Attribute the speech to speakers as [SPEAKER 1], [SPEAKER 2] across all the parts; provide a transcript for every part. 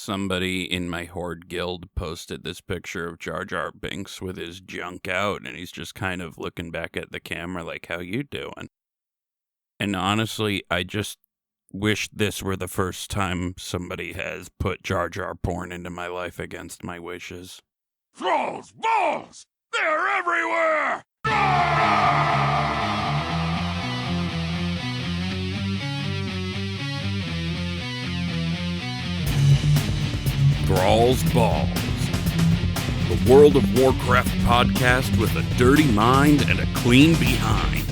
[SPEAKER 1] Somebody in my Horde guild posted this picture of Jar Jar Binks with his junk out, and he's just kind of looking back at the camera like, how you doing? And honestly, I just wish this were the first time somebody has put Jar Jar porn into my life against my wishes.
[SPEAKER 2] Thralls! Balls! They're everywhere!
[SPEAKER 1] Thralls Balls, the World of Warcraft podcast with a dirty mind and a clean behind.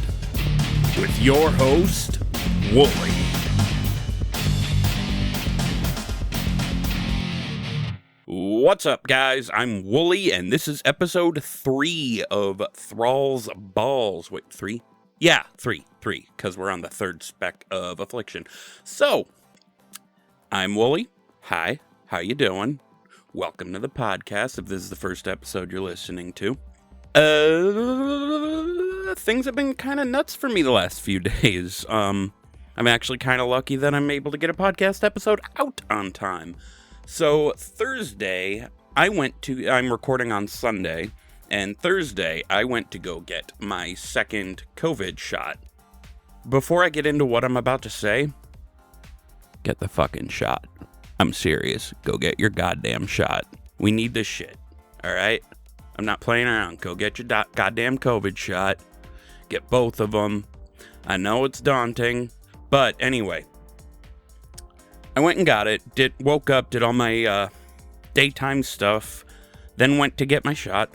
[SPEAKER 1] With your host, Wooly. What's up, guys? I'm Wooly, and this is episode 3 of Thralls Balls. Wait, 3? Yeah, 3, because we're on the third spec of Affliction. So, I'm Wooly. Hi. How you doing? Welcome to the podcast, if this is the first episode you're listening to. Things have been kind of nuts for me the last few days. I'm actually kind of lucky that I'm able to get a podcast episode out on time. So, Thursday, I'm recording on Sunday, and Thursday, I went to go get my second COVID shot. Before I get into what I'm about to say, get the fucking shot. I'm serious. Go get your goddamn shot. We need this shit. Alright? I'm not playing around. Go get your goddamn COVID shot. Get both of them. I know it's daunting. But anyway. I went and got it. Woke up, did all my daytime stuff. Then went to get my shot.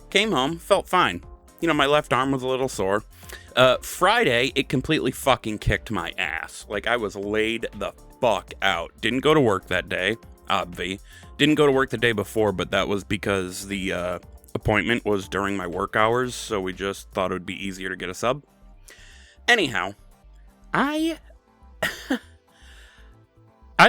[SPEAKER 1] Came home. Felt fine. You know, my left arm was a little sore. Friday, it completely fucking kicked my ass. Like, I was laid the fuck out. Didn't go to work that day, obvi. Didn't go to work the day before, but that was because the appointment was during my work hours, so we just thought it would be easier to get a sub. Anyhow, I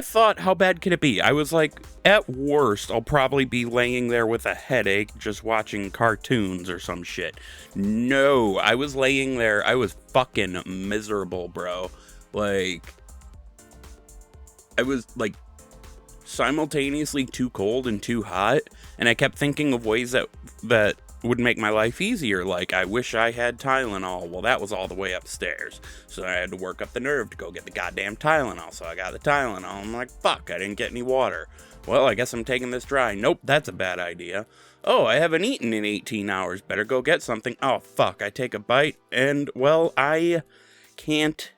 [SPEAKER 1] thought, how bad could it be? I was like, at worst, I'll probably be laying there with a headache just watching cartoons or some shit. No, I was laying there, I was fucking miserable, bro. Like, I was, like, simultaneously too cold and too hot, and I kept thinking of ways that would make my life easier, like, I wish I had Tylenol. Well, that was all the way upstairs, so I had to work up the nerve to go get the goddamn Tylenol, so I got the Tylenol. I'm like, fuck, I didn't get any water. Well, I guess I'm taking this dry. Nope, that's a bad idea. Oh, I haven't eaten in 18 hours. Better go get something. Oh, fuck, I take a bite, and, well, I can't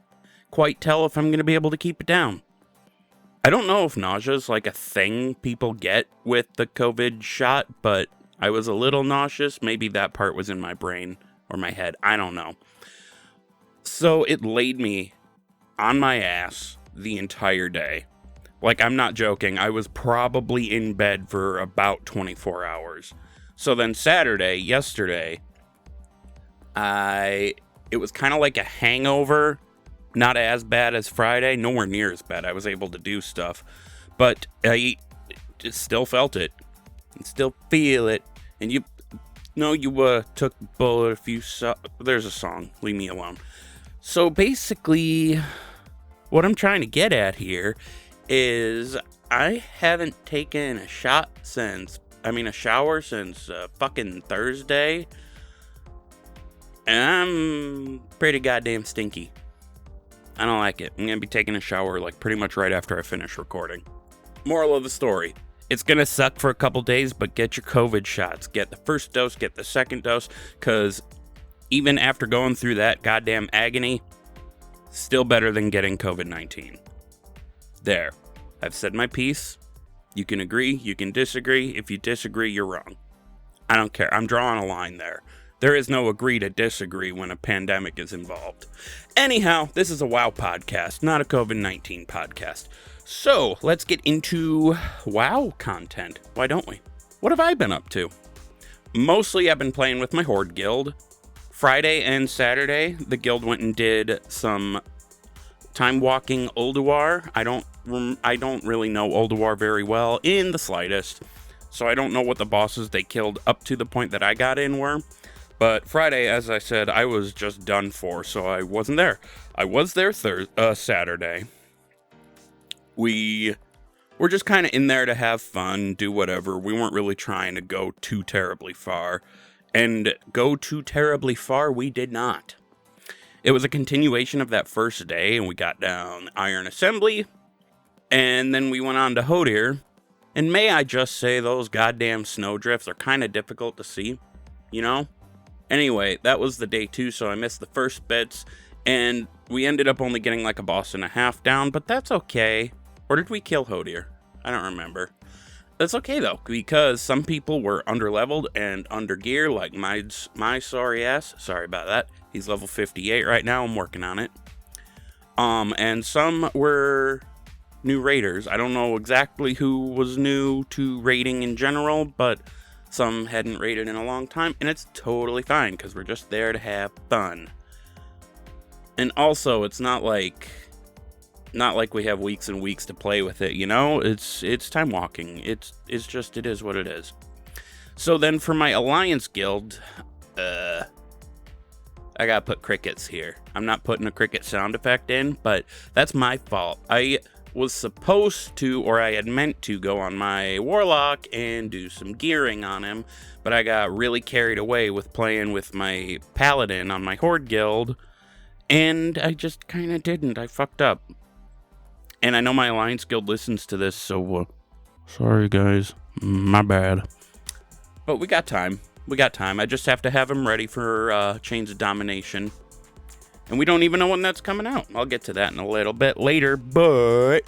[SPEAKER 1] quite tell if I'm going to be able to keep it down. I don't know if nausea is like a thing people get with the COVID shot, but I was a little nauseous. Maybe that part was in my brain or my head. I don't know. So it laid me on my ass the entire day. Like, I'm not joking. I was probably in bed for about 24 hours. So then yesterday, it was kind of like a hangover. Not as bad as Friday, nowhere near as bad. I was able to do stuff, but I just still felt it, and still feel it. And you took bullet if you saw. There's a song. Leave me alone. So basically, what I'm trying to get at here is I haven't taken a shower since fucking Thursday, and I'm pretty goddamn stinky. I don't like it. I'm going to be taking a shower like pretty much right after I finish recording. Moral of the story. It's going to suck for a couple days, but get your COVID shots. Get the first dose, get the second dose, because even after going through that goddamn agony, still better than getting COVID-19. There. I've said my piece. You can agree, you can disagree. If you disagree, you're wrong. I don't care. I'm drawing a line there. There is no agree to disagree when a pandemic is involved. Anyhow, this is a WoW podcast, not a COVID-19 podcast. So, let's get into WoW content. Why don't we? What have I been up to? Mostly, I've been playing with my Horde guild. Friday and Saturday, the guild went and did some time walking Ulduar. I don't really know Ulduar very well in the slightest, so I don't know what the bosses they killed up to the point that I got in were. But Friday, as I said, I was just done for, so I wasn't there. I was there Saturday. We we're just kind of in there to have fun, do whatever. We weren't really trying to go too terribly far. And go too terribly far, we did not. It was a continuation of that first day, and we got down Iron Assembly, and then we went on to Hodir. And may I just say, those goddamn snowdrifts are kind of difficult to see, you know? Anyway, that was the day 2, so I missed the first bits, and we ended up only getting like a boss and a half down, but that's okay. Or did we kill Hodir? I don't remember. That's okay though, because some people were underleveled and under gear, like my sorry ass. Sorry about that. He's level 58 right now. I'm working on it. And some were new raiders. I don't know exactly who was new to raiding in general, but some hadn't raided in a long time, and it's totally fine because we're just there to have fun. And also, it's not like we have weeks and weeks to play with it, you know? It's time walking. It is what it is. So then for my Alliance guild, I gotta put crickets here. I'm not putting a cricket sound effect in, but that's my fault. I was supposed to, or I had meant to, go on my Warlock and do some gearing on him, but I got really carried away with playing with my Paladin on my Horde guild, and I just kind of didn't. I fucked up. And I know my Alliance guild listens to this, so sorry guys, my bad. But we got time. I just have to have him ready for Chains of Domination. And we don't even know when that's coming out. I'll get to that in a little bit later, but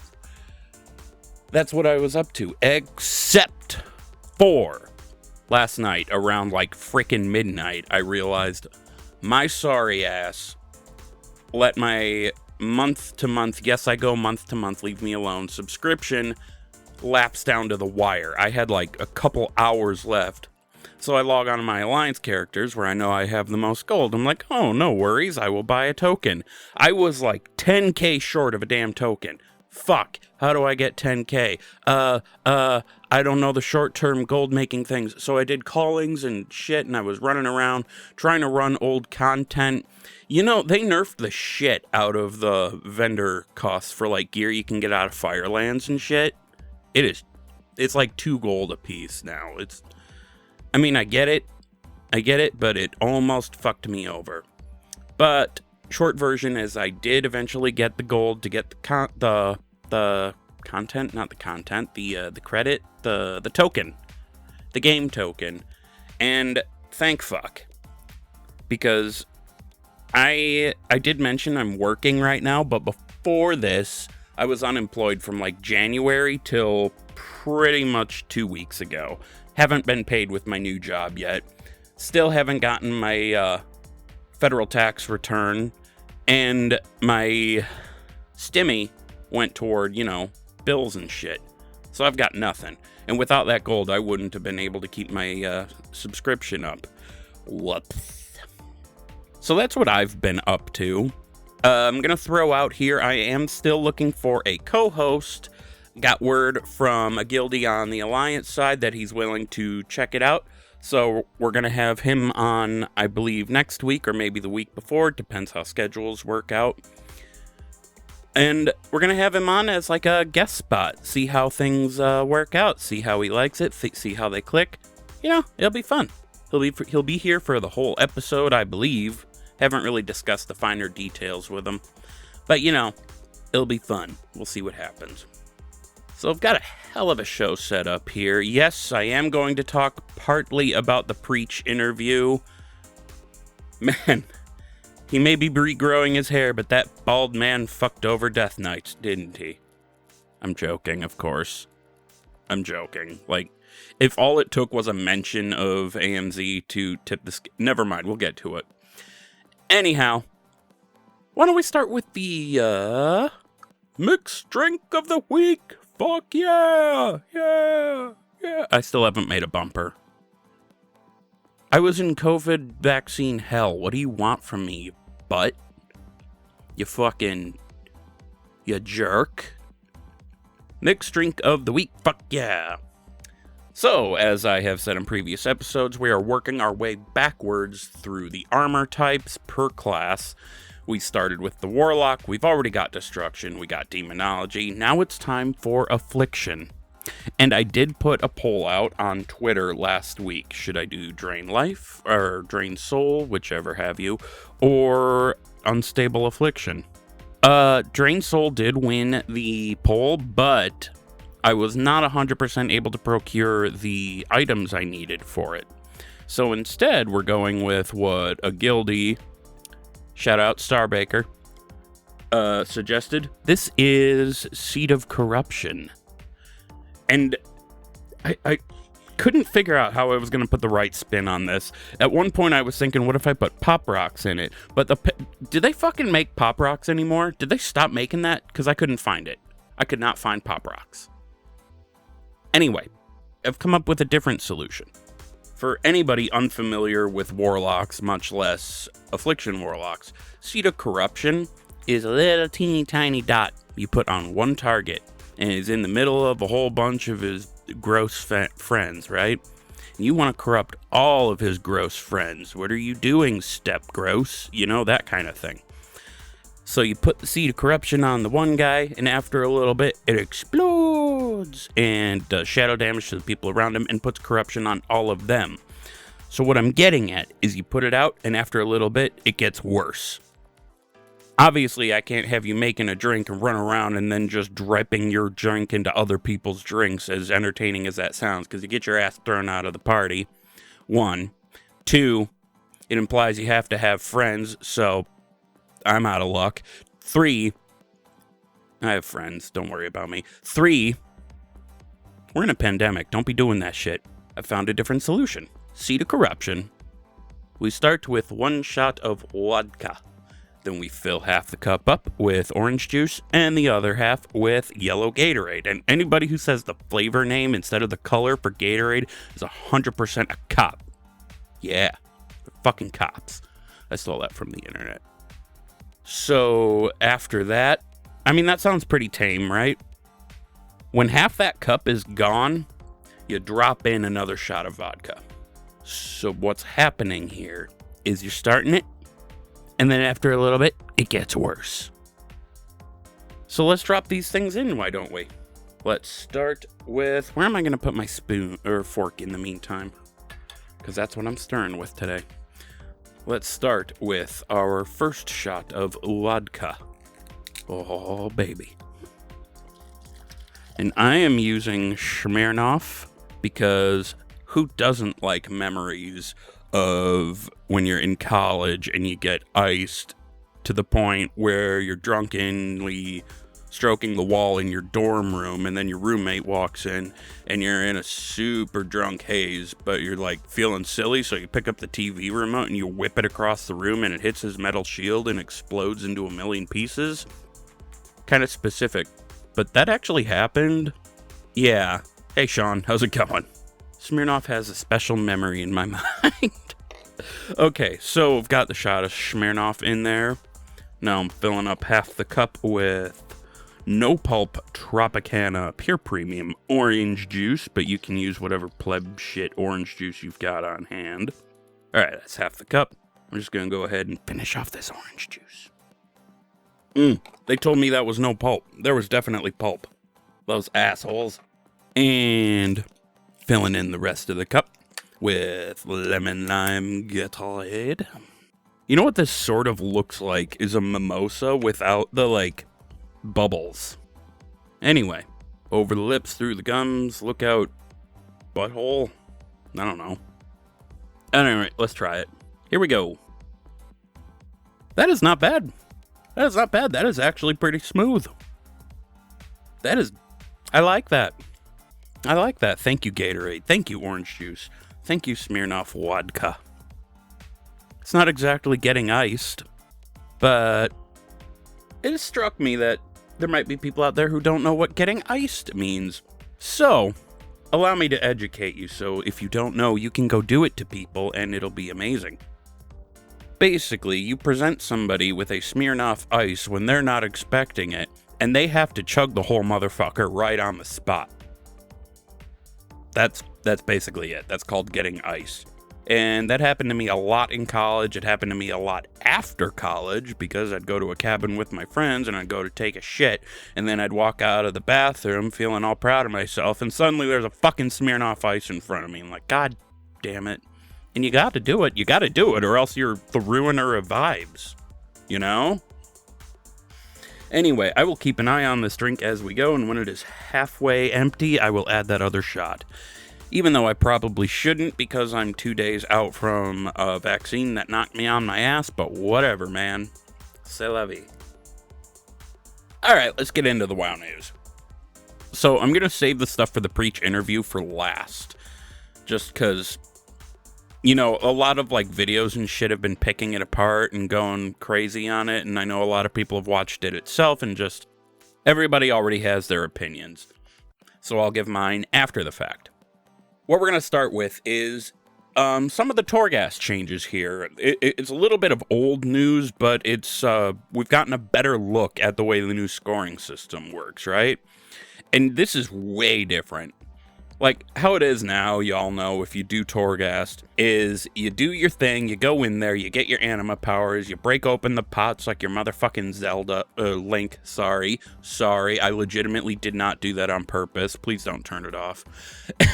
[SPEAKER 1] that's what I was up to. Except for last night, around like frickin' midnight, I realized my sorry ass let my month-to-month, yes, I go month-to-month, leave me alone, subscription lapse down to the wire. I had like a couple hours left. So I log on to my Alliance characters where I know I have the most gold. I'm like, oh, no worries, I will buy a token. I was like 10k short of a damn token. Fuck, how do I get 10k? I don't know the short-term gold-making things. So I did callings and shit, and I was running around trying to run old content. You know, they nerfed the shit out of the vendor costs for like gear you can get out of Firelands and shit. It's like 2 gold a piece now. I mean, I get it, but it almost fucked me over. But short version is I did eventually get the gold to get the content, not the content, the credit, the token, the game token, and thank fuck, because I did mention I'm working right now, but before this, I was unemployed from like January till pretty much 2 weeks ago. Haven't been paid with my new job yet. Still haven't gotten my federal tax return. And my stimmy went toward, you know, bills and shit. So I've got nothing. And without that gold, I wouldn't have been able to keep my subscription up. Whoops. So that's what I've been up to. I'm going to throw out here, I am still looking for a co-host. Got word from a guildie on the Alliance side that he's willing to check it out. So we're going to have him on, I believe, next week or maybe the week before. Depends how schedules work out. And we're going to have him on as like a guest spot. See how things work out. See how he likes it. See how they click. You know, it'll be fun. He'll be here for the whole episode, I believe. Haven't really discussed the finer details with him. But, you know, it'll be fun. We'll see what happens. So I've got a hell of a show set up here. Yes, I am going to talk partly about the Preach interview. Man, he may be regrowing his hair, but that bald man fucked over Death Knights, didn't he? I'm joking, of course. I'm joking. Like, if all it took was a mention of AMZ to tip the never mind, we'll get to it. Anyhow, why don't we start with the, mixed drink of the week? Fuck yeah! Yeah! Yeah! I still haven't made a bumper. I was in COVID vaccine hell. What do you want from me, you butt? You jerk. Mixed drink of the week. Fuck yeah! So, as I have said in previous episodes, we are working our way backwards through the armor types per class, We started with the Warlock, we've already got Destruction, we got Demonology, now it's time for Affliction. And I did put a poll out on Twitter last week. Should I do Drain Life, or Drain Soul, whichever have you, or Unstable Affliction? Drain Soul did win the poll, but I was not 100% able to procure the items I needed for it. So instead, we're going with what a guildie, shout out Starbaker, suggested. This is Seed of Corruption. And I couldn't figure out how I was going to put the right spin on this. At one point, I was thinking, what if I put Pop Rocks in it? But did they fucking make Pop Rocks anymore? Did they stop making that? Because I couldn't find it. I could not find Pop Rocks. Anyway, I've come up with a different solution. For anybody unfamiliar with Warlocks, much less Affliction Warlocks, Seed of Corruption is a little teeny tiny dot you put on one target. And he's in the middle of a whole bunch of his gross friends, right? And you want to corrupt all of his gross friends. What are you doing, Step Gross? You know, that kind of thing. So you put the Seed of Corruption on the one guy, and after a little bit, it explodes and does shadow damage to the people around him and puts corruption on all of them. So what I'm getting at is you put it out, and after a little bit, it gets worse. Obviously, I can't have you making a drink and run around and then just dripping your drink into other people's drinks, as entertaining as that sounds, because you get your ass thrown out of the party. 1. 2, it implies you have to have friends, so I'm out of luck. 3, I have friends, don't worry about me. 3, we're in a pandemic, don't be doing that shit. I found a different solution. Seed of Corruption. We start with 1 shot of vodka. Then we fill half the cup up with orange juice and the other half with yellow Gatorade. And anybody who says the flavor name instead of the color for Gatorade is 100% a cop. Yeah, they're fucking cops. I stole that from the internet. So after that, I mean, that sounds pretty tame, right? When half that cup is gone, you drop in another shot of vodka. So what's happening here is you're starting it, and then after a little bit, it gets worse. So let's drop these things in, why don't we? Let's start with, where am I going to put my spoon or fork in the meantime? Because that's what I'm stirring with today. Let's start with our first shot of vodka. Oh, baby. And I am using Smirnoff because who doesn't like memories of when you're in college and you get iced to the point where you're drunkenly stroking the wall in your dorm room, and then your roommate walks in and you're in a super drunk haze, but you're like feeling silly, so you pick up the TV remote and you whip it across the room and it hits his metal shield and explodes into a million pieces. Kind of specific, but that actually happened. Yeah. Hey Sean, how's it going? Smirnoff has a special memory in my mind. Okay, so I've got the shot of Smirnoff in there. Now I'm filling up half the cup with no pulp Tropicana Pure Premium orange juice, but you can use whatever pleb shit orange juice you've got on hand. Alright, that's half the cup. I'm just gonna go ahead and finish off this orange juice. They told me that was no pulp. There was definitely pulp. Those assholes. And filling in the rest of the cup with lemon lime gatorade. You know what this sort of looks like is a mimosa without the, like, bubbles. Anyway, over the lips, through the gums, look out, butthole. I don't know. Anyway, let's try it. Here we go. That is not bad. That is not bad. That is actually pretty smooth. That is... I like that. I like that. Thank you, Gatorade. Thank you, orange juice. Thank you, Smirnoff vodka. It's not exactly getting iced, but it has struck me that there might be people out there who don't know what getting iced means. So, allow me to educate you, so if you don't know, you can go do it to people and it'll be amazing. Basically, you present somebody with a Smirnoff Ice when they're not expecting it, and they have to chug the whole motherfucker right on the spot. That's basically it. That's called getting iced. And that happened to me a lot in college. It happened to me a lot after college because I'd go to a cabin with my friends and I'd go to take a shit. And then I'd walk out of the bathroom feeling all proud of myself. And suddenly there's a fucking Smirnoff Ice in front of me. I'm like, God damn it. And you got to do it. You got to do it or else you're the ruiner of vibes. You know? Anyway, I will keep an eye on this drink as we go. And when it is halfway empty, I will add that other shot. Even though I probably shouldn't because I'm 2 days out from a vaccine that knocked me on my ass, but whatever, man. C'est la vie. Alright, let's get into the WoW news. So, I'm going to save the stuff for the Preach interview for last. Just because, you know, a lot of, like, videos and shit have been picking it apart and going crazy on it, and I know a lot of people have watched it itself, and just, everybody already has their opinions. So, I'll give mine after the fact. What we're going to start with is some of the Torghast changes here. It's a little bit of old news, but it's we've gotten a better look at the way the new scoring system works, right? And this is way different. Like, how it is now, y'all know, if you do Torghast, is you do your thing, you go in there, you get your anima powers, you break open the pots like your motherfucking Link, sorry, I legitimately did not do that on purpose, please don't turn it off.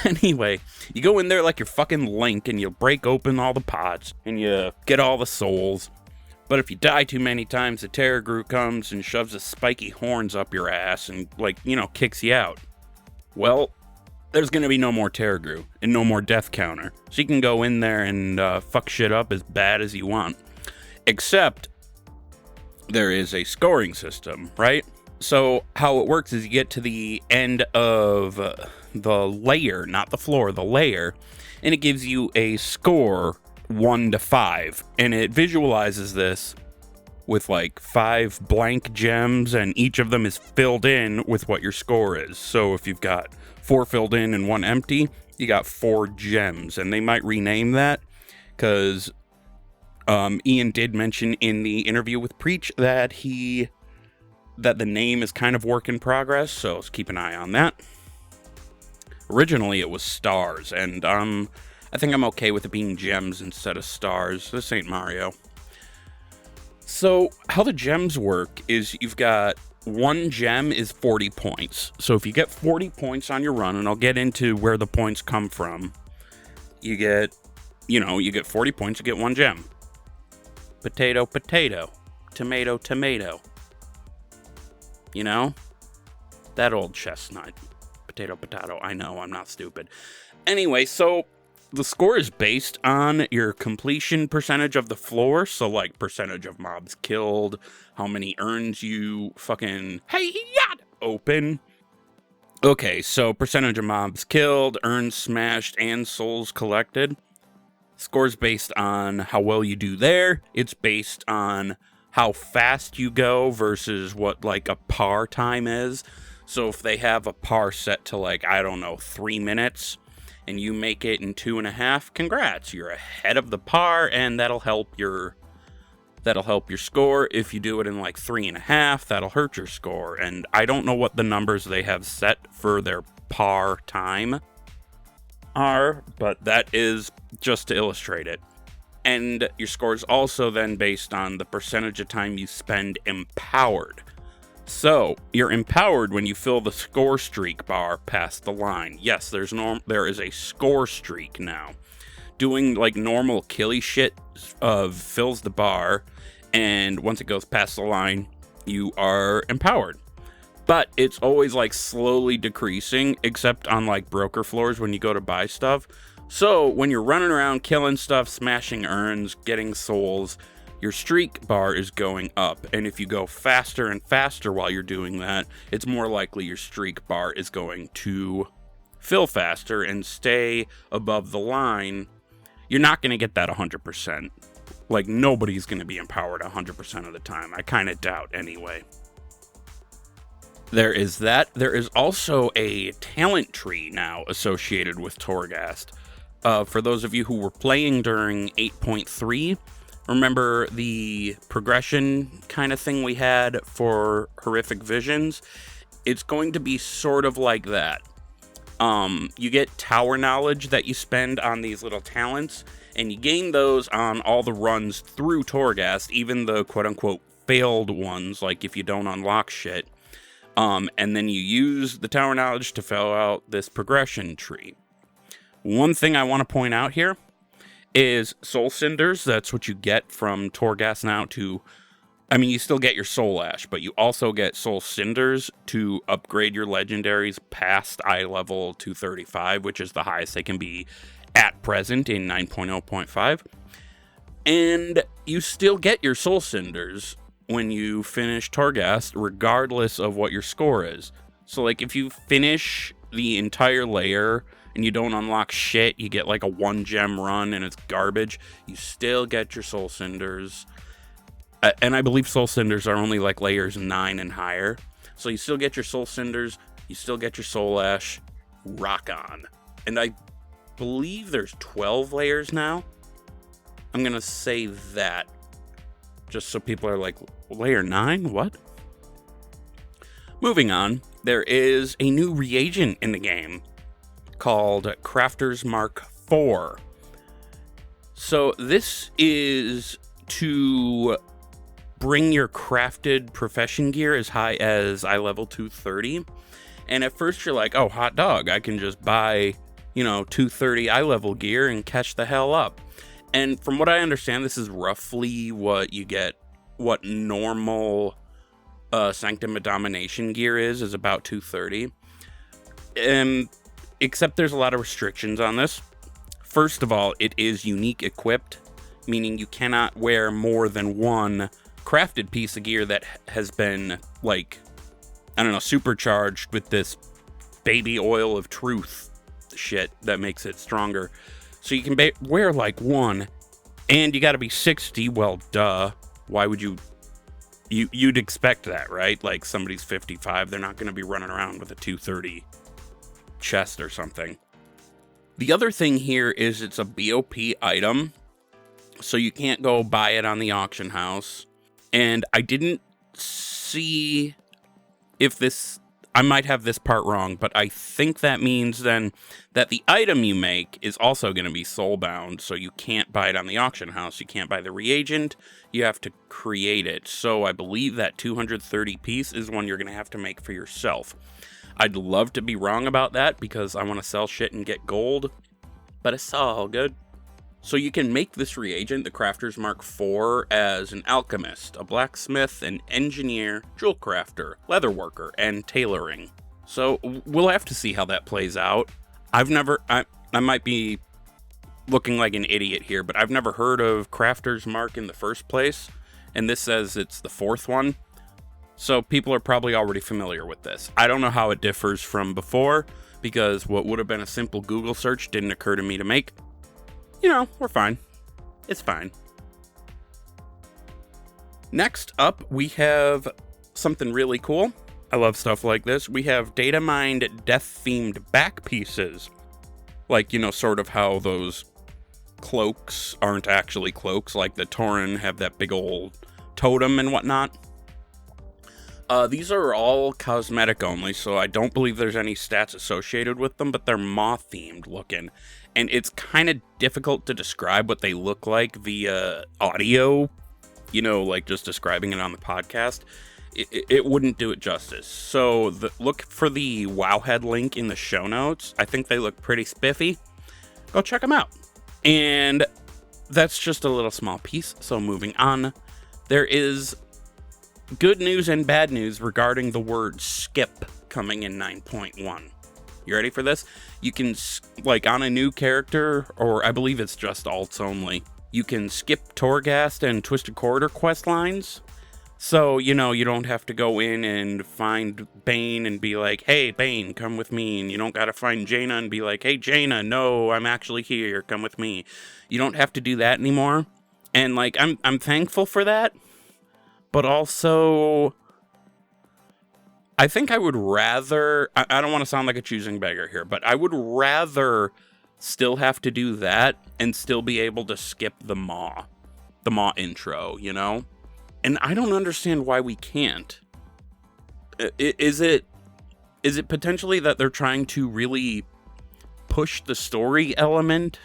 [SPEAKER 1] Anyway, you go in there like your fucking Link, and you break open all the pots, and you get all the souls. But if you die too many times, the Terragru comes and shoves his spiky horns up your ass, and, like, you know, kicks you out. Well, there's going to be no more Terragru and no more death counter. So you can go in there and fuck shit up as bad as you want. Except there is a scoring system, right? So how it works is you get to the end of the layer, not the floor, the layer, and it gives you a score 1 to 5. And it visualizes this with like 5 blank gems, and each of them is filled in with what your score is. So if you've got 4 filled in and 1 empty, you got 4 gems. And they might rename that because Ian did mention in the interview with Preach that the name is kind of work in progress, so let's keep an eye on that. Originally it was stars, and I think I'm okay with it being gems instead of stars. This ain't Mario. So how the gems work is you've got 1 gem is 40 points. So if you get 40 points on your run, and I'll get into where the points come from, you get 40 points, you get 1 gem. Potato, potato. Tomato, tomato. You know? That old chestnut. Potato, potato. I know, I'm not stupid. Anyway, so the score is based on your completion percentage of the floor. So, like, percentage of mobs killed, how many urns you fucking open. Okay, so percentage of mobs killed, urns smashed, and souls collected. Score's based on how well you do there. It's based on how fast you go versus what, like, a par time is. So if they have a par set to, like, I don't know, 3 minutes, and you make it in 2.5, congrats, you're ahead of the par, and that'll help your score. If you do it in like 3.5, that'll hurt your score. And I don't know what the numbers they have set for their par time are, but that is just to illustrate it. And your score is also then based on the percentage of time you spend empowered. So, you're empowered when you fill the score streak bar past the line. Yes, there is a score streak now. Doing, like, normal killy shit fills the bar, and once it goes past the line, you are empowered. But it's always, like, slowly decreasing, except on, like, broker floors when you go to buy stuff. So, when you're running around killing stuff, smashing urns, getting souls, your streak bar is going up, and if you go faster and faster while you're doing that, it's more likely your streak bar is going to fill faster and stay above the line. You're not going to get that 100%. Like, nobody's going to be empowered 100% of the time. I kind of doubt anyway. There is that. There is also a talent tree now associated with Torghast. For those of you who were playing during 8.3, remember the progression kind of thing we had for horrific visions? It's going to be sort of like that. You get tower knowledge that you spend on these little talents, and you gain those on all the runs through Torghast, even the quote-unquote failed ones, like if you don't unlock shit. And then you use the tower knowledge to fill out this progression tree. One thing I want to point out here is Soul Cinders. That's what you get from Torghast now to... I mean, you still get your Soul Ash, but you also get Soul Cinders to upgrade your legendaries past eye level 235, which is the highest they can be at present in 9.0.5. And you still get your Soul Cinders when you finish Torghast, regardless of what your score is. So, like, if you finish the entire layer and you don't unlock shit, you get like a 1-gem run and it's garbage, you still get your Soul Cinders. And I believe Soul Cinders are only like layers 9 and higher. So you still get your Soul Cinders, you still get your Soul Ash. Rock on. And I believe there's 12 layers now. I'm going to say that, just so people are like, layer 9? What? Moving on, there is a new reagent in the game called Crafter's Mark IV. So this is to bring your crafted profession gear as high as eye level 230. And at first you're like, oh, hot dog, I can just buy, 230 eye level gear and catch the hell up. And from what I understand, this is roughly what you get, what normal Sanctum of Domination gear is about 230. Except there's a lot of restrictions on this. First of all, it is unique equipped, meaning you cannot wear more than one crafted piece of gear that has been, supercharged with this baby oil of truth shit that makes it stronger. So you can wear one, and you gotta be 60. Well, duh. Why would you'd expect that, right? Like, somebody's 55, they're not gonna be running around with a 230 chest or something. The other thing here is it's a BOP item, so you can't go buy it on the auction house. And I didn't see if this... I might have this part wrong, but I think that means then that the item you make is also going to be soulbound, so you can't buy it on the auction house. You can't buy the reagent. You have to create it. So I believe that 230 piece is one you're going to have to make for yourself. I'd love to be wrong about that because I want to sell shit and get gold, but it's all good. So you can make this reagent, the Crafter's Mark IV, as an alchemist, a blacksmith, an engineer, jewel crafter, leather worker, and tailoring. So we'll have to see how that plays out. I might be looking like an idiot here, but I've never heard of Crafter's Mark in the first place, and this says it's the fourth one. So people are probably already familiar with this. I don't know how it differs from before, because what would have been a simple Google search didn't occur to me to make. We're fine. It's fine. Next up, we have something really cool. I love stuff like this. We have data mined death-themed back pieces. Like, sort of how those cloaks aren't actually cloaks, like the Tauren have that big old totem and whatnot. These are all cosmetic only, so I don't believe there's any stats associated with them, but they're moth-themed looking. And it's kind of difficult to describe what they look like via audio, just describing it on the podcast. It wouldn't do it justice. So look for the Wowhead link in the show notes. I think they look pretty spiffy. Go check them out. And that's just a little small piece. So moving on, there is good news and bad news regarding the word skip coming in 9.1. You ready for this? You can, on a new character, or I believe it's just alts only, you can skip Torghast and Twisted Corridor quest lines. So, you don't have to go in and find Bane and be like, hey, Bane, come with me. And you don't gotta find Jaina and be like, hey, Jaina, no, I'm actually here, come with me. You don't have to do that anymore. And, I'm thankful for that. But also, I think I would rather, I don't want to sound like a choosing beggar here, but I would rather still have to do that and still be able to skip the Maw intro, And I don't understand why we can't. Is it Is it potentially that they're trying to really push the story element?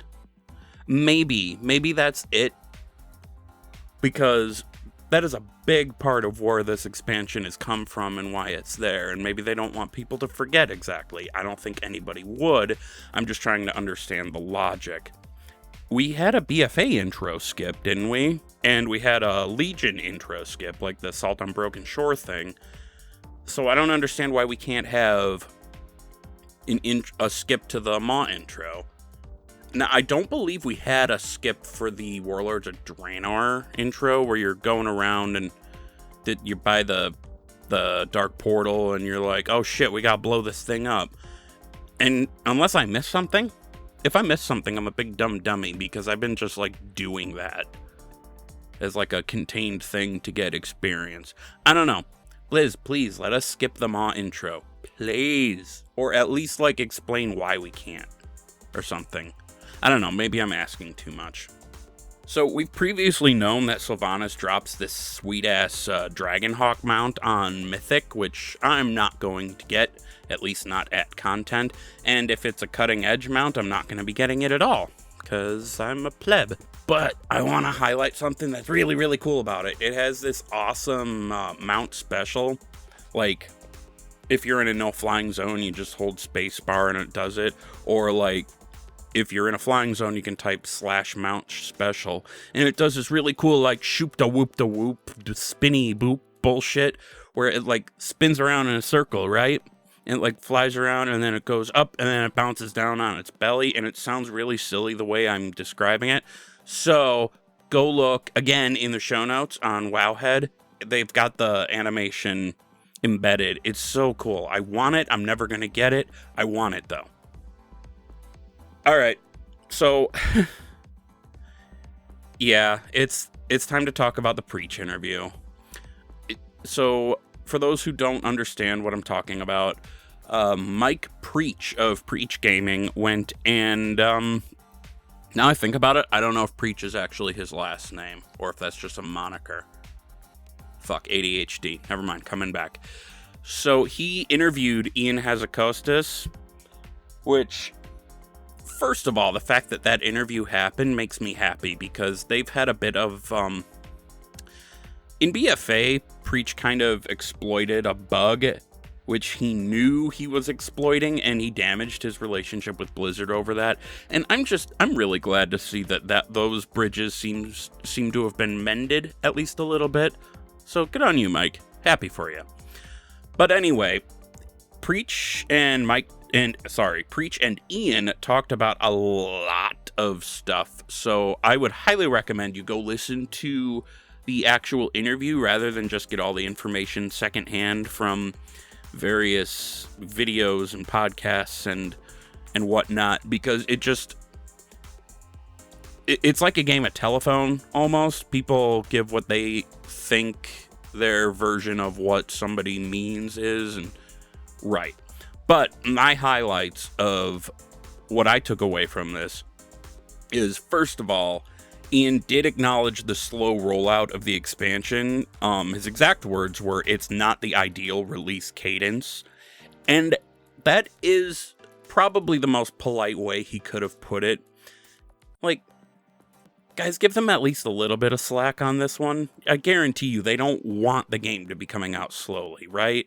[SPEAKER 1] Maybe that's it. Because that is a big part of where this expansion has come from and why it's there. And maybe they don't want people to forget exactly. I don't think anybody would. I'm just trying to understand the logic. We had a BFA intro skip, didn't we? And we had a Legion intro skip, like the Assault on Broken Shore thing. So I don't understand why we can't have a skip to the Maw intro. Now, I don't believe we had a skip for the Warlords of Draenor intro, where you're going around and you're by the Dark Portal, and you're like, oh shit, we gotta blow this thing up. And unless I missed something, if I missed something, I'm a big dumb dummy, because I've been just like doing that as like a contained thing to get experience. I don't know. Liz, please let us skip the Maw intro. Please. Or at least like explain why we can't. Or something. I don't know, maybe I'm asking too much. So we've previously known that Sylvanas drops this sweet-ass Dragonhawk mount on Mythic, which I'm not going to get, at least not at content. And if it's a cutting-edge mount, I'm not going to be getting it at all, because I'm a pleb. But I want to highlight something that's really, really cool about it. It has this awesome mount special. Like, if you're in a no-flying zone, you just hold spacebar and it does it. Or, like, if you're in a flying zone, you can type /mount special. And it does this really cool, like, shoop-da-whoop-da-whoop, spinny-boop bullshit, where it, like, spins around in a circle, right? And it, like, flies around, and then it goes up, and then it bounces down on its belly, and it sounds really silly the way I'm describing it. So, go look, again, in the show notes on Wowhead. They've got the animation embedded. It's so cool. I want it. I'm never going to get it. I want it, though. Alright, so, yeah, it's time to talk about the Preach interview. So, for those who don't understand what I'm talking about, Mike Preach of Preach Gaming went and, now I think about it, I don't know if Preach is actually his last name, or if that's just a moniker. Fuck, ADHD, never mind, coming back. So, he interviewed Ion Hazzikostas, which, first of all, the fact that that interview happened makes me happy, because they've had a bit of, in BFA, Preach kind of exploited a bug, which he knew he was exploiting, and he damaged his relationship with Blizzard over that. And I'm really glad to see that those bridges seem to have been mended, at least a little bit. So good on you, Mike. Happy for you. But anyway, Preach and Ion talked about a lot of stuff, so I would highly recommend you go listen to the actual interview rather than just get all the information secondhand from various videos and podcasts and whatnot, because it's like a game of telephone almost. People give what they think their version of what somebody means is, and right. But my highlights of what I took away from this is, first of all, Ion did acknowledge the slow rollout of the expansion. His exact words were, "It's not the ideal release cadence." And that is probably the most polite way he could have put it. Like, guys, give them at least a little bit of slack on this one. I guarantee you they don't want the game to be coming out slowly, right?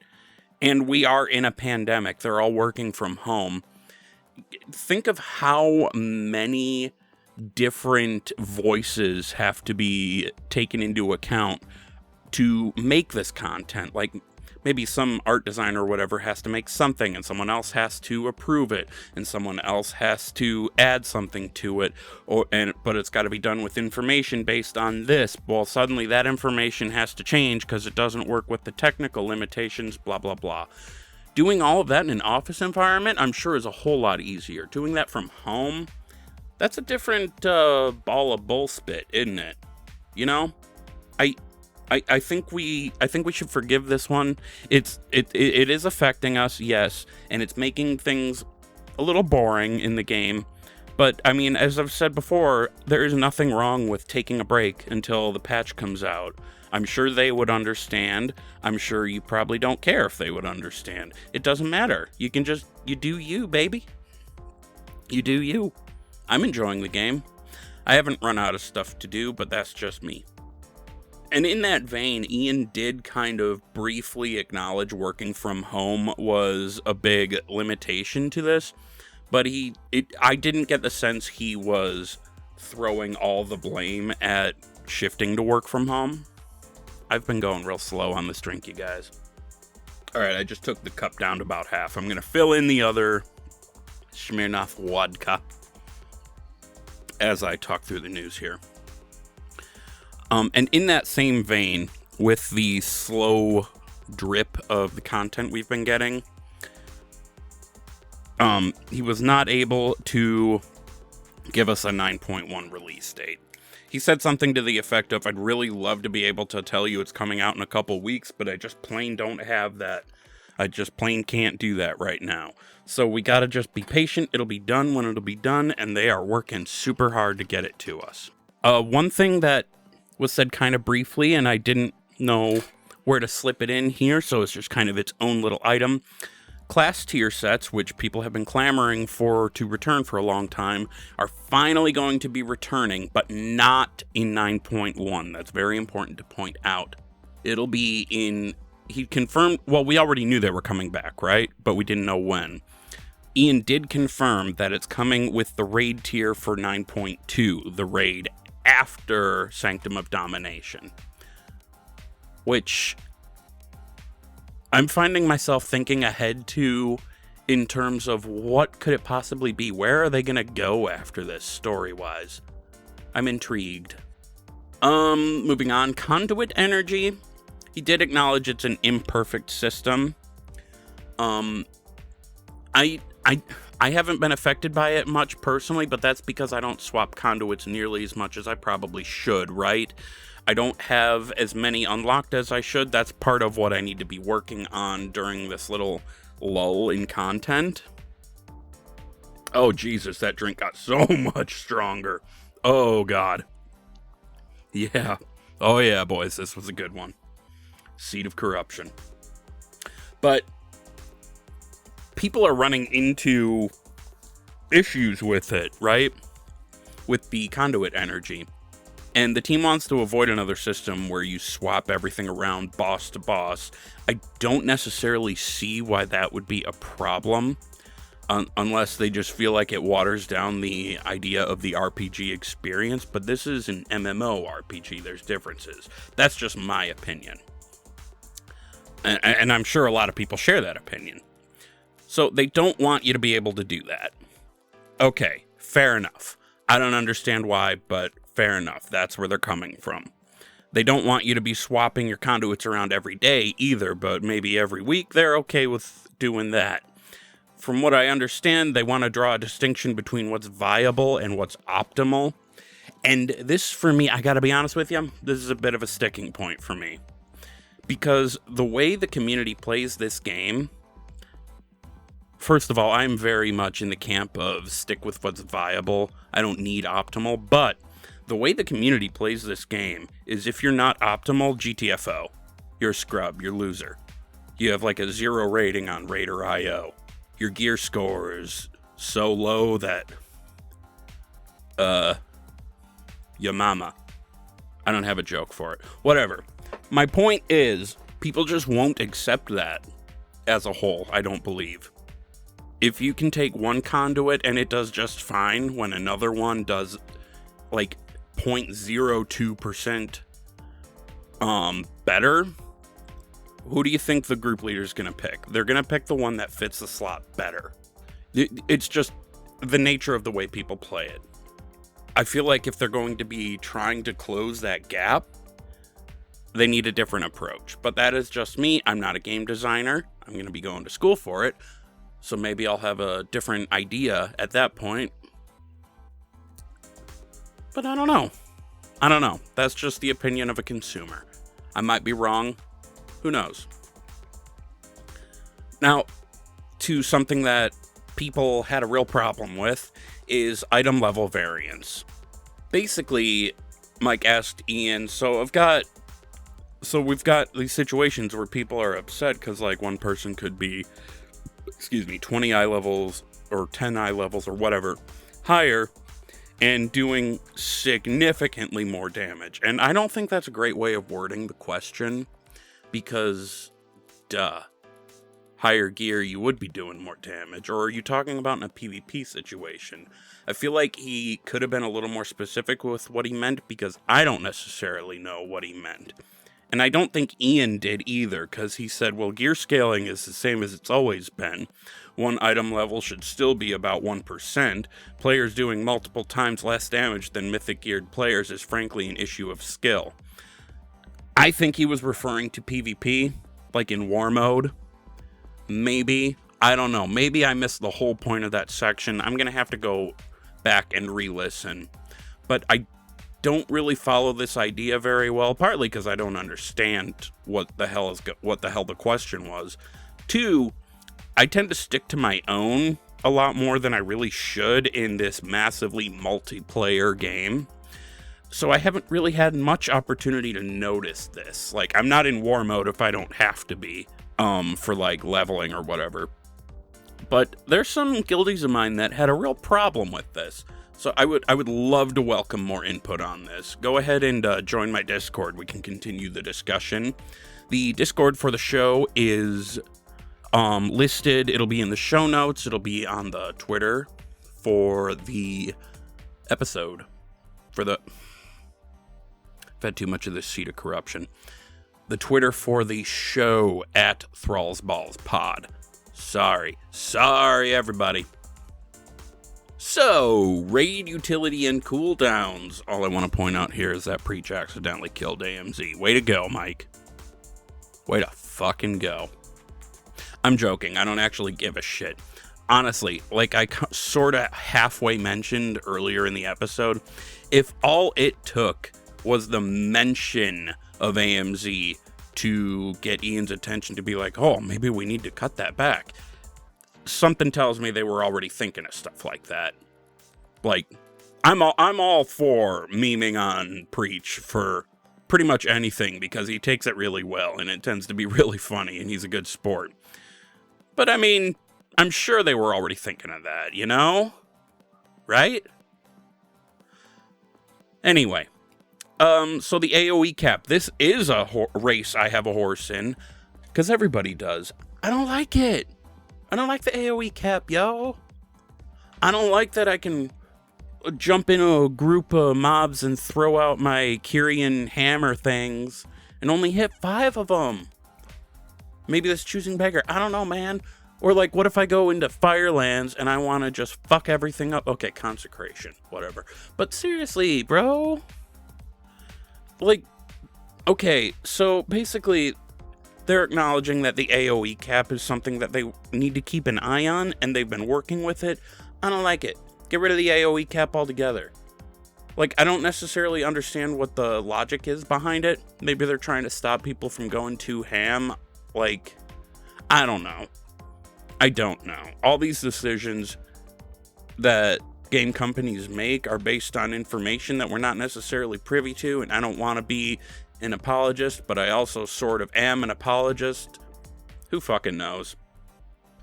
[SPEAKER 1] And we are in a pandemic. They're all working from home. Think of how many different voices have to be taken into account to make this content. Like, maybe some art designer or whatever has to make something, and someone else has to approve it, and someone else has to add something to it, but it's got to be done with information based on this. Well, suddenly that information has to change because it doesn't work with the technical limitations, blah, blah, blah. Doing all of that in an office environment, I'm sure, is a whole lot easier. Doing that from home, that's a different ball of bullspit, isn't it? You know? I think we should forgive this one. It is affecting us, yes, and it's making things a little boring in the game. But I mean, as I've said before, there is nothing wrong with taking a break until the patch comes out. I'm sure they would understand. I'm sure you probably don't care if they would understand. It doesn't matter. You can just, you do you, baby. You do you. I'm enjoying the game. I haven't run out of stuff to do, but that's just me. And in that vein, Ian did kind of briefly acknowledge working from home was a big limitation to this, but I didn't get the sense he was throwing all the blame at shifting to work from home. I've been going real slow on this drink, you guys. Alright, I just took the cup down to about half. I'm going to fill in the other Smirnoff vodka as I talk through the news here. And in that same vein, with the slow drip of the content we've been getting, he was not able to give us a 9.1 release date. He said something to the effect of, I'd really love to be able to tell you it's coming out in a couple weeks, but I just plain don't have that. I just plain can't do that right now. So we gotta just be patient. It'll be done when it'll be done, and they are working super hard to get it to us. One thing that was said kind of briefly, and I didn't know where to slip it in here, so it's just kind of its own little item. Class tier sets, which people have been clamoring for to return for a long time, are finally going to be returning, but not in 9.1. That's very important to point out. It'll be in... He confirmed... Well, we already knew they were coming back, right? But we didn't know when. Ian did confirm that it's coming with the raid tier for 9.2, the raid after Sanctum of Domination. Which I'm finding myself thinking ahead to in terms of what could it possibly be? Where are they going to go after this story-wise? I'm intrigued. Moving on, Conduit Energy. He did acknowledge it's an imperfect system. I haven't been affected by it much personally, but that's because I don't swap conduits nearly as much as I probably should, right? I don't have as many unlocked as I should. That's part of what I need to be working on during this little lull in content. Oh, Jesus, that drink got so much stronger. Oh, God. Yeah. Oh, yeah, boys, this was a good one. Seed of Corruption. But people are running into issues with it, right? With the conduit energy. And the team wants to avoid another system where you swap everything around boss to boss. I don't necessarily see why that would be a problem, unless they just feel like it waters down the idea of the RPG experience. But this is an MMO RPG. There's differences. That's just my opinion. And I'm sure a lot of people share that opinion. So they don't want you to be able to do that. Okay, fair enough. I don't understand why, but fair enough. That's where they're coming from. They don't want you to be swapping your conduits around every day either, but maybe every week they're okay with doing that. From what I understand, they want to draw a distinction between what's viable and what's optimal. And this, for me, I gotta be honest with you, this is a bit of a sticking point for me. Because the way the community plays this game, first of all, I'm very much in the camp of stick with what's viable. I don't need optimal, but the way the community plays this game is if you're not optimal, GTFO. You're a scrub, you're a loser. You have like a 0 rating on Raider.io. Your gear score is so low that, your mama. I don't have a joke for it. Whatever. My point is, people just won't accept that as a whole, I don't believe. If you can take one conduit and it does just fine when another one does like 0.02% better, who do you think the group leader is going to pick? They're going to pick the one that fits the slot better. It's just the nature of the way people play it. I feel like if they're going to be trying to close that gap, they need a different approach. But that is just me. I'm not a game designer. I'm going to be going to school for it. So maybe I'll have a different idea at that point. But I don't know. That's just the opinion of a consumer. I might be wrong. Who knows? Now, to something that people had a real problem with is item level variance. Basically, Mike asked Ian, so I've got So we've got these situations where people are upset because, like, one person could be, 20 eye levels or 10 eye levels or whatever higher and doing significantly more damage. And I don't think that's a great way of wording the question because, higher gear, you would be doing more damage. Or are you talking about in a PvP situation? I feel like he could have been a little more specific with what he meant because I don't necessarily know what he meant. And I don't think Ian did either, because he said, well, gear scaling is the same as it's always been. One item level should still be about 1%. Players doing multiple times less damage than mythic geared players is frankly an issue of skill. I think he was referring to PvP, like in war mode. Maybe. I don't know. Maybe I missed the whole point of that section. I'm going to have to go back and re-listen. But I don't really follow this idea very well, partly because I don't understand what the hell the question was. 2, I tend to stick to my own a lot more than I really should in this massively multiplayer game. So I haven't really had much opportunity to notice this. Like, I'm not in war mode if I don't have to be, for like leveling or whatever. But there's some guildies of mine that had a real problem with this. So I would love to welcome more input on this. Go ahead and join my Discord. We can continue the discussion. The Discord for the show is listed. It'll be in the show notes. It'll be on the Twitter for the episode. I've had too much of this seed of corruption. The Twitter for the show at ThrallsBallsPod. Sorry, everybody. So, raid utility and cooldowns. All I want to point out here is that Preach accidentally killed AMZ. Way to go, Mike. Way to fucking go. I'm joking. I don't actually give a shit. Honestly, like I sort of halfway mentioned earlier in the episode, if all it took was the mention of AMZ to get Ian's attention to be like, oh, maybe we need to cut that back, something tells me they were already thinking of stuff like that. Like, I'm all for memeing on Preach for pretty much anything because he takes it really well and it tends to be really funny and he's a good sport. But I mean, I'm sure they were already thinking of that, you know? Right? Anyway, so the AoE cap. This is a race I have a horse in because everybody does. I don't like it. I don't like the AoE cap, yo. I don't like that I can jump into a group of mobs and throw out my Kyrian hammer things and only hit 5 of them. Maybe that's choosing beggar. I don't know, man. Or like, what if I go into Firelands and I want to just fuck everything up? Okay, consecration, whatever. But seriously, bro. Like, okay, so basically they're acknowledging that the AoE cap is something that they need to keep an eye on, and they've been working with it. I don't like it. Get rid of the AoE cap altogether. Like, I don't necessarily understand what the logic is behind it. Maybe they're trying to stop people from going too ham. Like, I don't know. I don't know. All these decisions that game companies make are based on information that we're not necessarily privy to, and I don't want to be an apologist, but I also sort of am an apologist. Who fucking knows?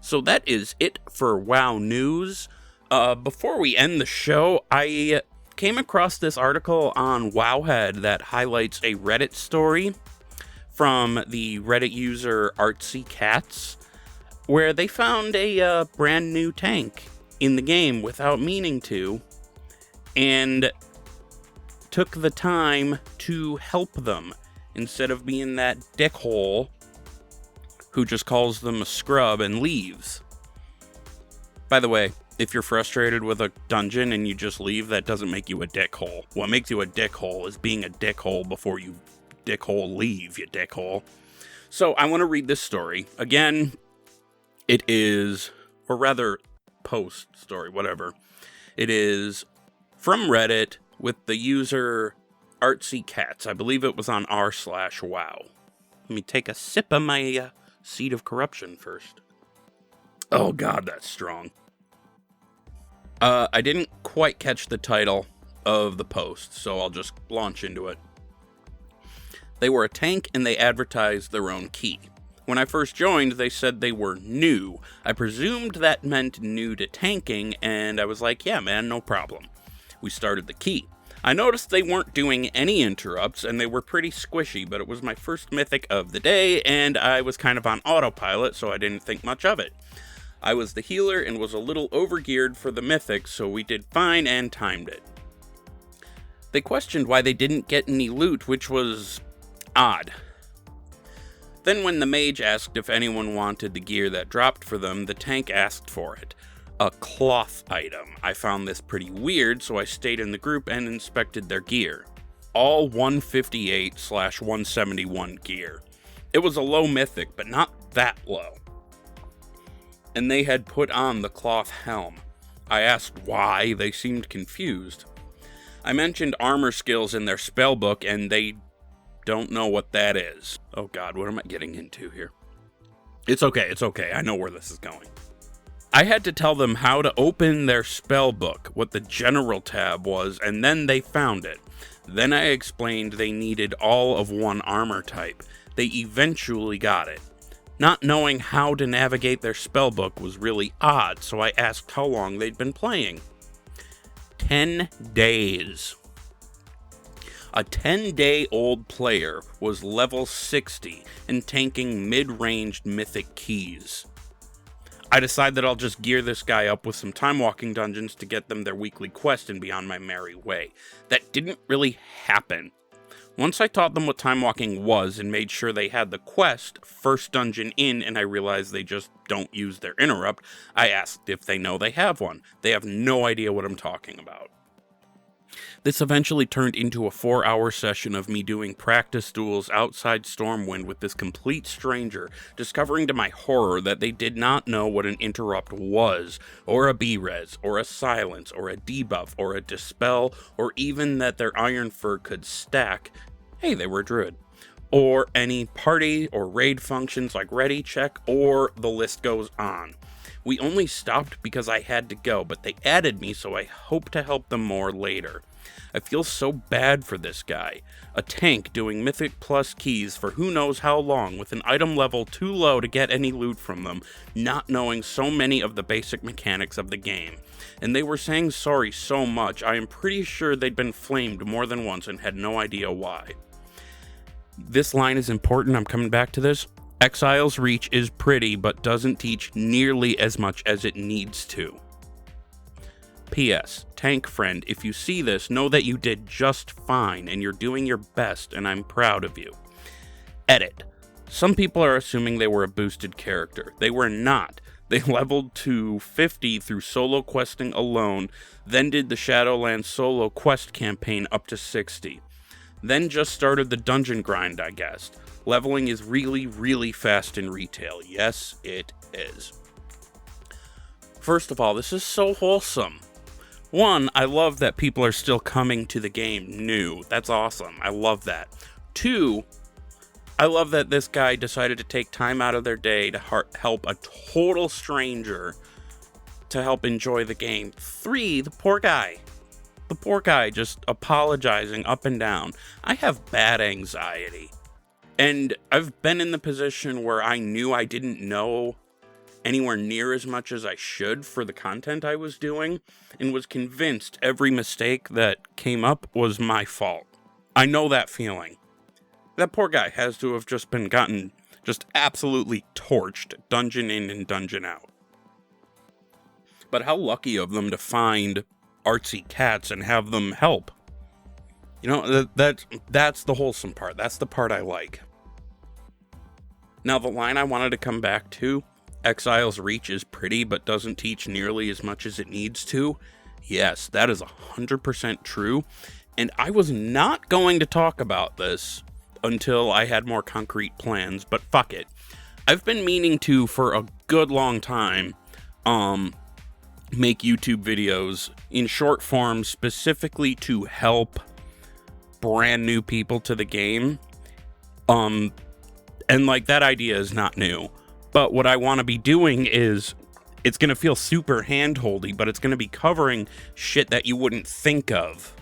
[SPEAKER 1] So that is it for WoW News. Before we end the show, I came across this article on Wowhead that highlights a Reddit story from the Reddit user Artsy Cats, where they found a brand new tank in the game without meaning to, and took the time to help them instead of being that dickhole who just calls them a scrub and leaves. By the way, if you're frustrated with a dungeon and you just leave, that doesn't make you a dickhole. What makes you a dickhole is being a dickhole before you dickhole leave, you dickhole. So I want to read this story. Again, it is, or rather, post story, whatever. It is from Reddit with the user Artsy Cats. I believe it was on r/wow. Let me take a sip of my seed of corruption first. Oh god, that's strong. I didn't quite catch the title of the post, so I'll just launch into it. They were a tank and they advertised their own key. When I first joined, they said they were new. I presumed that meant new to tanking, and I was like, yeah man, no problem. We started the key. I noticed they weren't doing any interrupts, and they were pretty squishy, but it was my first mythic of the day, and I was kind of on autopilot, so I didn't think much of it. I was the healer and was a little overgeared for the mythic, so we did fine and timed it. They questioned why they didn't get any loot, which was odd. Then when the mage asked if anyone wanted the gear that dropped for them, the tank asked for it. A cloth item. I found this pretty weird, so I stayed in the group and inspected their gear. All 158/171 gear. It was a low mythic, but not that low. And they had put on the cloth helm. I asked why, they seemed confused. I mentioned armor skills in their spellbook, and they don't know what that is. Oh god, what am I getting into here? It's okay, I know where this is going. I had to tell them how to open their spellbook, what the general tab was, and then they found it. Then I explained they needed all of one armor type. They eventually got it. Not knowing how to navigate their spellbook was really odd, so I asked how long they'd been playing. 10 days. A 10-day-old player was level 60 and tanking mid-ranged mythic keys. I decide that I'll just gear this guy up with some time-walking dungeons to get them their weekly quest and be on my merry way. That didn't really happen. Once I taught them what time-walking was and made sure they had the quest, first dungeon in, and I realized they just don't use their interrupt, I asked if they know they have one. They have no idea what I'm talking about. This eventually turned into a 4-hour session of me doing practice duels outside Stormwind with this complete stranger, discovering to my horror that they did not know what an interrupt was, or a B-res, or a silence, or a debuff, or a dispel, or even that their iron fur could stack. Hey, they were a druid. Or any party or raid functions like ready check, or the list goes on. We only stopped because I had to go, but they added me, so I hope to help them more later. I feel so bad for this guy. A tank doing Mythic Plus keys for who knows how long with an item level too low to get any loot from them, not knowing so many of the basic mechanics of the game. And they were saying sorry so much, I am pretty sure they'd been flamed more than once and had no idea why. This line is important, I'm coming back to this. Exile's Reach is pretty, but doesn't teach nearly as much as it needs to. P.S. Tank friend, if you see this, know that you did just fine, and you're doing your best, and I'm proud of you. Edit. Some people are assuming they were a boosted character. They were not. They leveled to 50 through solo questing alone, then did the Shadowlands solo quest campaign up to 60. Then just started the dungeon grind, I guess. Leveling is really, really fast in retail. Yes, it is. First of all, this is so wholesome. One, I love that people are still coming to the game new. That's awesome. I love that. Two, I love that this guy decided to take time out of their day to help a total stranger to help enjoy the game. Three, the poor guy. The poor guy just apologizing up and down. I have bad anxiety. And I've been in the position where I knew I didn't know anywhere near as much as I should for the content I was doing, and was convinced every mistake that came up was my fault. I know that feeling. That poor guy has to have just been gotten just absolutely torched, dungeon in and dungeon out. But how lucky of them to find artsy cats and have them help. You know, that's the wholesome part. That's the part I like. Now, the line I wanted to come back to, Exile's Reach is pretty, but doesn't teach nearly as much as it needs to. Yes, that is 100% true. And I was not going to talk about this until I had more concrete plans, but fuck it. I've been meaning to, for a good long time, make YouTube videos in short form specifically to help brand new people to the game. And like, that idea is not new. But what I want to be doing is, it's going to feel super hand-holdy, but it's going to be covering shit that you wouldn't think of.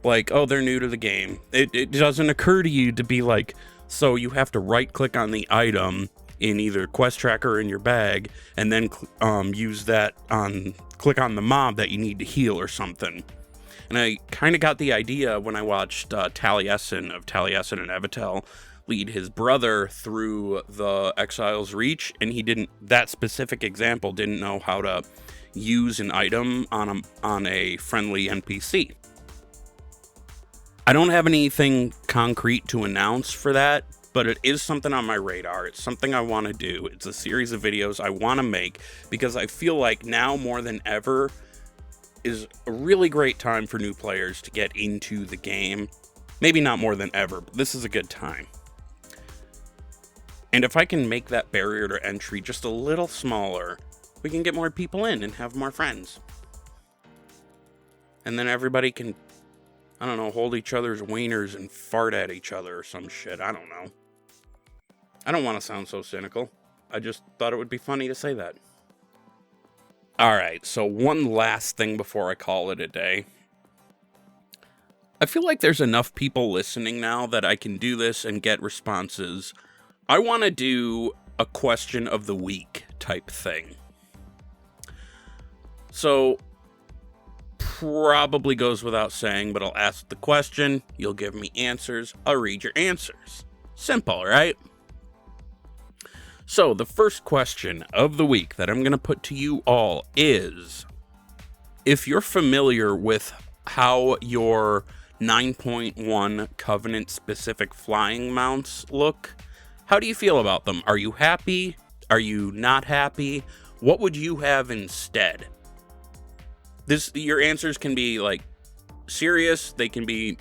[SPEAKER 1] Like, oh, they're new to the game. It doesn't occur to you to be like, so you have to right-click on the item in either Quest Tracker or in your bag, and then use that click on the mob that you need to heal or something. And I kind of got the idea when I watched Taliesin of Taliesin and Evitel lead his brother through the Exile's Reach, and that specific example didn't know how to use an item on a friendly NPC. I don't have anything concrete to announce for that, but it is something on my radar. It's something I want to do. It's a series of videos I want to make because I feel like now more than ever is a really great time for new players to get into the game. Maybe not more than ever, but this is a good time. And if I can make that barrier to entry just a little smaller, we can get more people in and have more friends. And then everybody can, I don't know, hold each other's wieners and fart at each other or some shit. I don't know. I don't want to sound so cynical. I just thought it would be funny to say that. Alright, so one last thing before I call it a day. I feel like there's enough people listening now that I can do this and get responses. I want to do a question of the week type thing. So, probably goes without saying, but I'll ask the question, you'll give me answers, I'll read your answers. Simple, right? So, the first question of the week that I'm going to put to you all is, if you're familiar with how your 9.1 Covenant-specific flying mounts look, how do you feel about them? Are you happy? Are you not happy? What would you have instead? Your answers can be, like, serious. They can be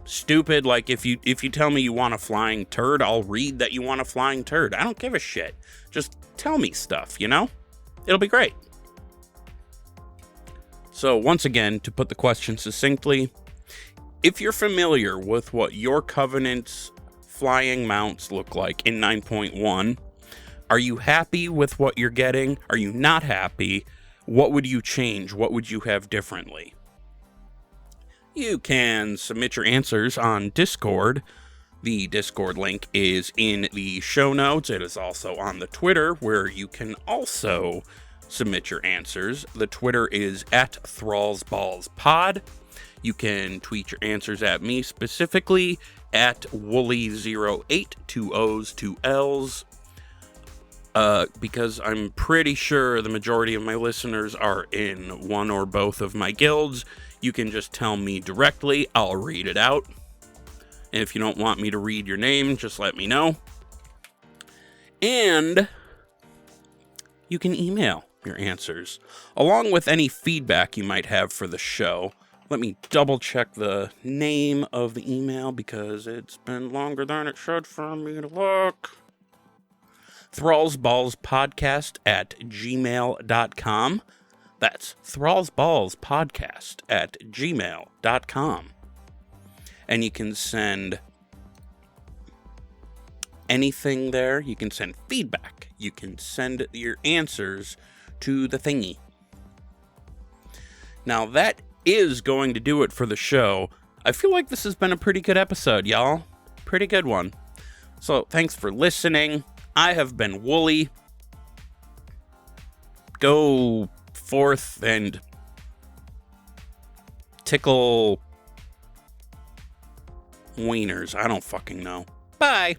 [SPEAKER 1] stupid. Like, if you tell me you want a flying turd, I'll read that you want a flying turd. I don't give a shit. Just tell me stuff, you know? It'll be great. So, once again, to put the question succinctly, if you're familiar with what your Covenant's flying mounts look like in 9.1, are you happy with what you're getting? Are you not happy? What would you change? What would you have differently? You can submit your answers on Discord. The Discord link is in the show notes. It is also on the Twitter, where you can also submit your answers. The Twitter is @ThrallsBallsPod. You can tweet your answers at me specifically at Wooly08, 2 O's, 2 L's. Because I'm pretty sure the majority of my listeners are in one or both of my guilds. You can just tell me directly, I'll read it out. And if you don't want me to read your name, just let me know. And you can email your answers, along with any feedback you might have for the show. Let me double check the name of the email because it's been longer than it should for me to look. thrallsballspodcast@gmail.com. That's thrallsballspodcast@gmail.com. And you can send anything there. You can send feedback. You can send your answers to the thingy. Now that is going to do it for the show. I feel like this has been a pretty good episode, y'all. Pretty good one. So thanks for listening. I have been Wooly. Go forth and tickle wieners. I don't fucking know. Bye.